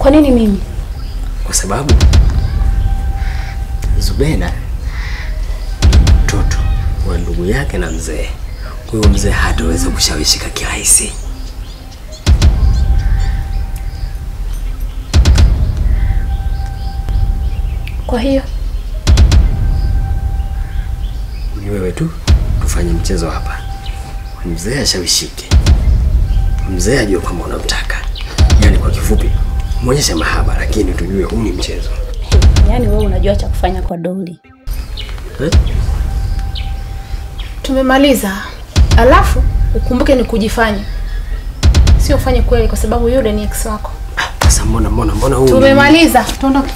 Kwa nini mimi? Kwa sababu Zubeda mtoto wa ndugu yake na mzee. Huyo mzee hataweza kushawishika kirahisi. Kwa hiyo ni wewe tu tufanye mchezo hapa. Mzee ashawishike. Mzee ajue kwamba unamtaka. Yaani kwa kifupi, muonyeshe mahaba lakini tujue huu ni mchezo. Yaani wewe unajua cha kufanya kwa Doli. Tumemaliza. Alafu ukumbuke ni kujifanya. Sio ufanye kweli kwa sababu yule ni ex wako. Sasa mbona huu? Tumemaliza. Tuondoke.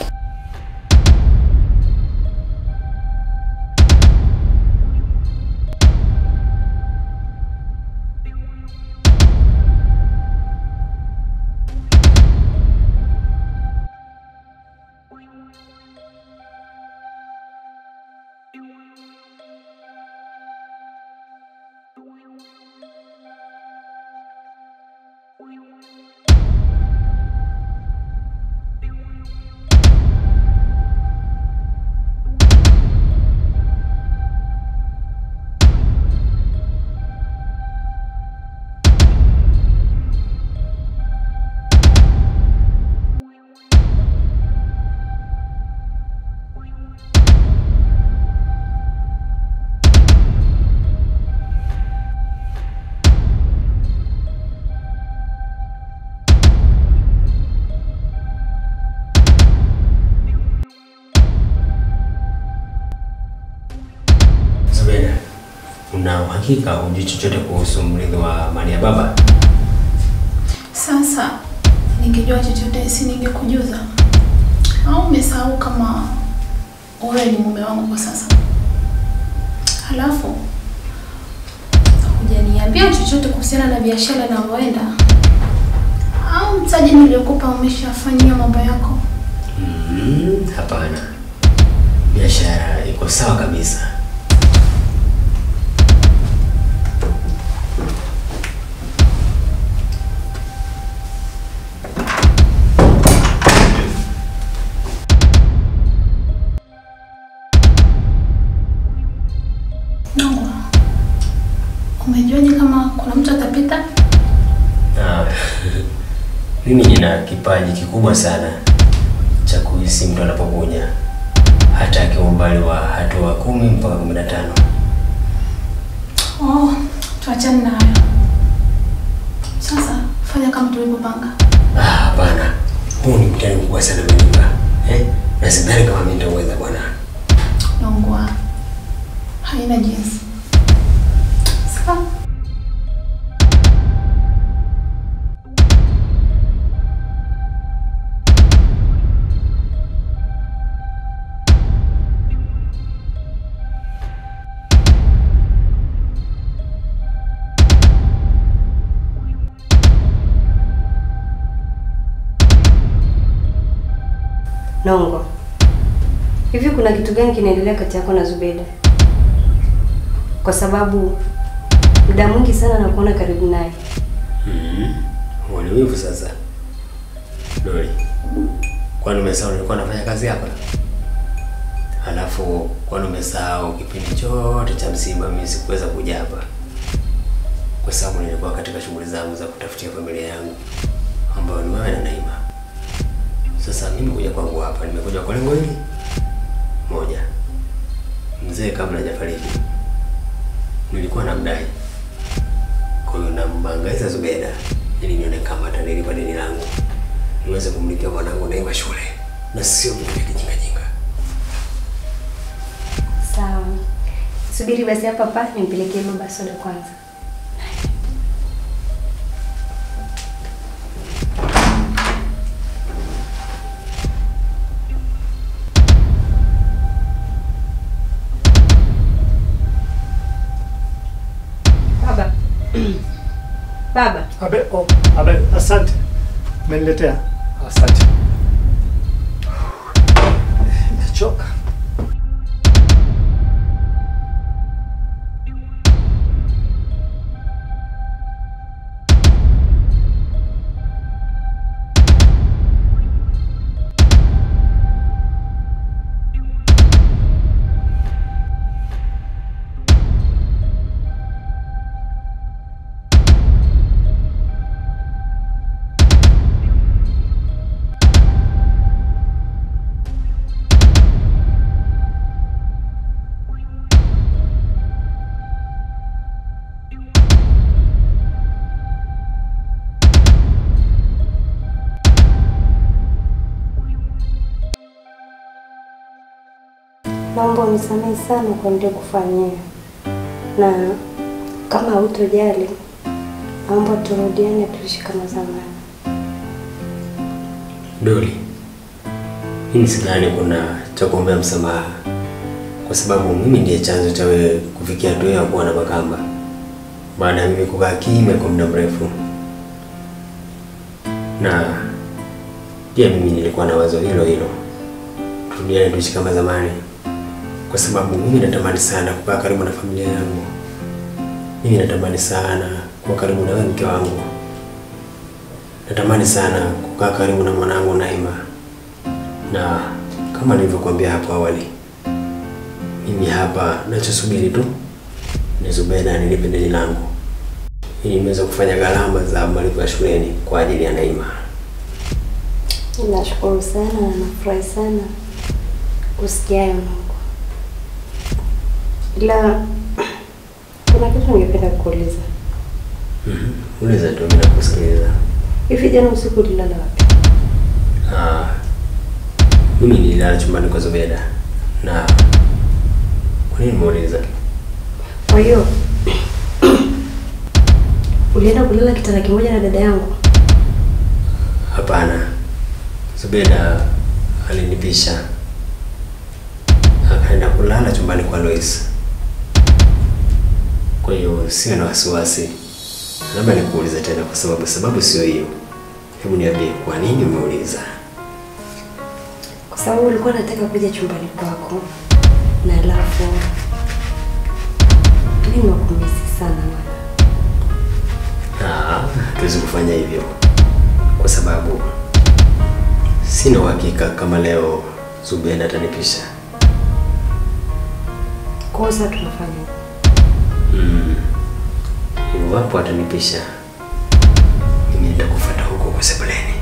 Una uhakika hujui chochote kuhusu mrithi wa mali ya baba? Sasa ningejua chochote si ningekujuza. Au umesahau kama wewe ni mume wangu kwa sasa? Halafu hujaniambia chochote kuhusiana na biashara inavyoenda? Au mtaji niliokupa umeshafanyia mambo yako? Hapana. Biashara iko sawa kabisa. Umejuaje kama kuna mtu atapita? Mimi nina kipaji kikubwa sana cha kuhisi mtu anapokuja, hata akiwa umbali wa hatua 10 mpaka 15. Tuachane na hayo. Sasa fanya kama tulivyopanga. Hapana. Huu ni mtihani mkubwa sana mnipa. Na sidhani kama mimi nitaweza bwana. Nongwa. Haina jinsi. Sawa. Nongo. Hivi kuna kitu gani kinaendelea kati yako na Zubeda? Kwa sababu muda mwingi sana nakuona karibu naye. Wani wivu sasa. Doli. Kwani umesahau nilikuwa nafanya kazi hapa? Halafu kwani umesahau kipindi chote cha msiba mimi sikuweza kuja hapa? Kwa sababu nilikuwa katika shughuli zangu za kutafutia familia yangu ambayo ni wewe na Naima. Sasa mimi kuja kwangu hapa nimekuja kwa lengo hili moja. Mzee kabla hajafariki nilikuwa namdai. Kwa hiyo nambangaiza Zubeda ili nione kama atanilipa deni langu. Niweze kumlipia mwanangu Naima shule na sio vitu vya kijinga. Sawa. Subiri basi hapa nimpelekee baba soda kwanza. Baba. Abe, asante. Umeniletea. Asante. Nimechoka. naomba unisamehe sana kwa niliyokufanyia. Na kama hutojali, naomba turudiane tuishi kama zamani. Doli, mimi sidhani kuna cha kuombea msamaha, kwa sababu mimi ndiye chanzo cha wewe kufikia hatua ya kuwa na Makamba baada ya mimi kukaa kimya kwa muda mrefu. Na pia mimi nilikuwa na wazo hilo hilo, turudiane tuishi kama zamani, kwa sababu mimi natamani sana kukaa karibu na familia yangu. Mimi natamani sana kuwa karibu na wewe mke wangu. Natamani sana kukaa karibu na mwanangu Naima. Na kama nilivyokuambia hapo awali, mimi hapa nachosubiri tu ni Zubeda nilipe deni langu ili niweze kufanya gharama za malipo ya shuleni kwa ajili ya Naima. Nashukuru sana na nafurahi sana kusikia hayo Mungu. Ila kuna kitu ningependa kukuuliza. Uliza tu, mimi nakusikiliza. Hivi jana usiku ulilala wapi? Mimi nililala chumbani kwa Zubeda. Na kwa nini muuliza? Kwa hiyo ulienda kulala kitanda kimoja na dada yangu? Hapana. Zubeda alinipisha akaenda kulala chumbani kwa Lois. Kwa hiyo sio na wasiwasi. Labda nikuulize tena kwa sababu sio hiyo. Hebu niambie kwa nini umeuliza? Kwa sababu ulikuwa unataka kuja chumbani kwako. Na alafu mimi nakumisi sana mwana. Tuwezi kufanya hivyo, kwa sababu sina uhakika kama leo Zubeda atanipisha. Kosa tunafanya. Iwapo atanipisha, mimi nitakufuata huko kwa sebuleni.